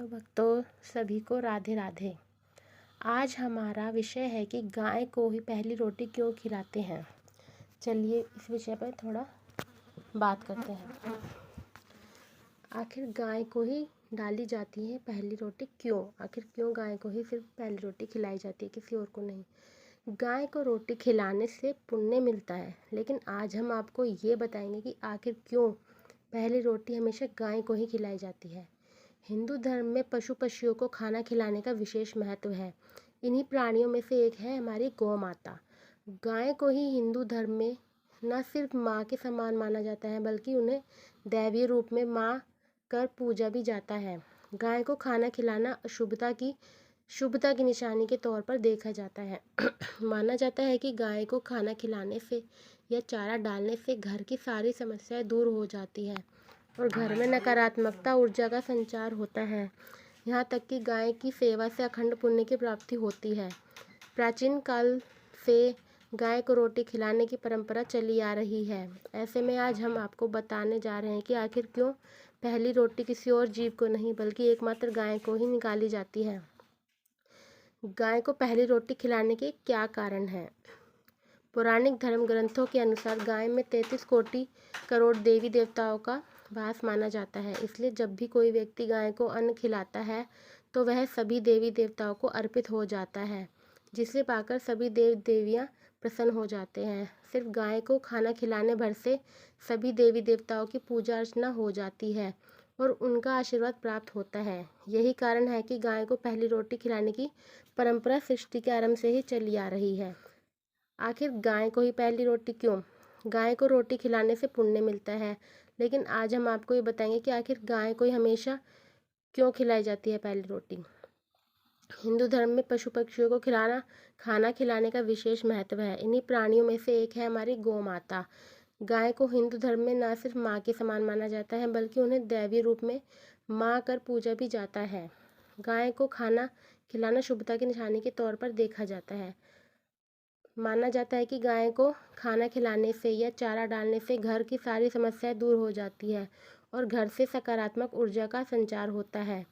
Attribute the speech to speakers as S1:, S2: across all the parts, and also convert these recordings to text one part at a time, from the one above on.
S1: Hello भक्तों, सभी को राधे राधे। आज हमारा विषय है कि गाय को ही पहली रोटी क्यों खिलाते हैं। चलिए इस विषय पर थोड़ा बात करते हैं। आखिर गाय को ही डाली जाती है पहली रोटी क्यों? आखिर क्यों गाय को ही सिर्फ पहली रोटी खिलाई जाती है, किसी और को नहीं? गाय को रोटी खिलाने से पुण्य मिलता है, लेकिन आज हम आपको ये बताएंगे कि आखिर क्यों पहली रोटी हमेशा गाय को ही खिलाई जाती है। हिंदू धर्म में पशु पक्षियों को खाना खिलाने का विशेष महत्व है। इन्हीं प्राणियों में से एक है हमारी गौ माता। गाय को ही हिंदू धर्म में न सिर्फ माँ के समान माना जाता है, बल्कि उन्हें दैवीय रूप में माँ कर पूजा भी जाता है। गाय को खाना खिलाना शुभता की निशानी के तौर पर देखा जाता है। माना जाता है कि गाय को खाना खिलाने से या चारा डालने से घर की सारी समस्याएं दूर हो जाती है और घर में नकारात्मकता ऊर्जा का संचार होता है। यहाँ तक कि गाय की सेवा से अखंड पुण्य की प्राप्ति होती है। प्राचीन काल से गाय को रोटी खिलाने की परंपरा चली आ रही है। ऐसे में आज हम आपको बताने जा रहे हैं कि आखिर क्यों पहली रोटी किसी और जीव को नहीं, बल्कि एकमात्र गाय को ही निकाली जाती है। गाय को पहली रोटी खिलाने के क्या कारण हैं? पौराणिक धर्म ग्रंथों के अनुसार गाय में 33 कोटि करोड़ देवी देवताओं का वास माना जाता है। इसलिए जब भी कोई व्यक्ति गाय को अन्न खिलाता है तो वह सभी देवी देवताओं को अर्पित हो जाता है, जिसे पाकर सभी देव देवियाँ प्रसन्न हो जाते हैं। सिर्फ गाय को खाना खिलाने भर से सभी देवी देवताओं की पूजा अर्चना हो जाती है और उनका आशीर्वाद प्राप्त होता है। यही कारण है कि गाय को पहली रोटी खिलाने की परंपरा सृष्टि के आरंभ से ही चली आ रही है। आखिर गाय को ही पहली रोटी क्यों? गाय को रोटी खिलाने से पुण्य मिलता है, लेकिन आज हम आपको ये बताएंगे कि आखिर गाय को ही हमेशा क्यों खिलाई जाती है पहली रोटी। हिंदू धर्म में पशु पक्षियों को खाना खिलाने का विशेष महत्व है। इन्हीं प्राणियों में से एक है हमारी गौ माता। गाय को हिंदू धर्म में न सिर्फ माँ के समान माना जाता है, बल्कि उन्हें दैवीय रूप में माँ कर पूजा भी जाता है। गाय को खाना खिलाना शुभता की निशानी के तौर पर देखा जाता है। माना जाता है कि गाय को खाना खिलाने से या चारा डालने से घर की सारी समस्याएं दूर हो जाती है और घर से सकारात्मक ऊर्जा का संचार होता है।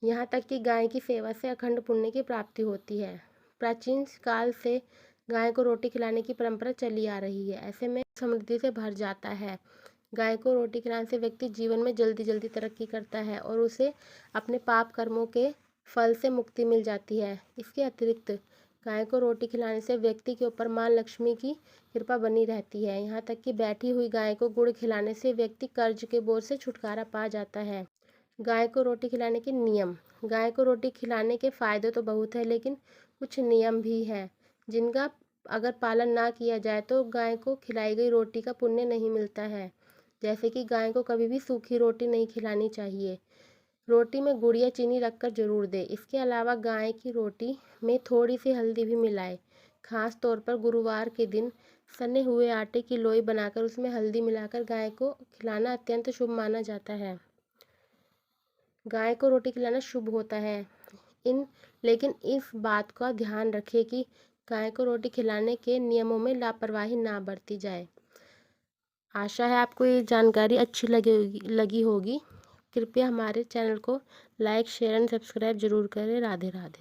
S1: यहाँ तक कि गाय की सेवा से अखंड पुण्य की प्राप्ति होती है। प्राचीन काल से गाय को रोटी खिलाने की परंपरा चली आ रही है। ऐसे में समृद्धि से भर जाता है। गाय को रोटी खिलाने से व्यक्ति जीवन में जल्दी तरक्की करता है और उसे अपने पाप कर्मों के फल से मुक्ति मिल जाती है। इसके अतिरिक्त गाय को रोटी खिलाने से व्यक्ति के ऊपर माँ लक्ष्मी की कृपा बनी रहती है। यहाँ तक कि बैठी हुई गाय को गुड़ खिलाने से व्यक्ति कर्ज के बोझ से छुटकारा पा जाता है। गाय को रोटी खिलाने के नियम। गाय को रोटी खिलाने के फायदे तो बहुत है, लेकिन कुछ नियम भी हैं जिनका अगर पालन ना किया जाए तो गाय को खिलाई गई रोटी का पुण्य नहीं मिलता है। जैसे कि गाय को कभी भी सूखी रोटी नहीं खिलानी चाहिए। रोटी में गुड़ या चीनी रखकर जरूर दें। इसके अलावा गाय की रोटी में थोड़ी सी हल्दी भी मिलाएं। खास तौर पर गुरुवार के दिन सने हुए आटे की लोई बनाकर उसमें हल्दी मिलाकर गाय को खिलाना अत्यंत शुभ माना जाता है। गाय को रोटी खिलाना शुभ होता है, लेकिन इस बात का ध्यान रखें कि गाय को रोटी खिलाने के नियमों में लापरवाही ना बरती जाए। आशा है आपको ये जानकारी अच्छी लगी होगी। कृपया हमारे चैनल को लाइक, शेयर एंड सब्सक्राइब जरूर करें। राधे राधे।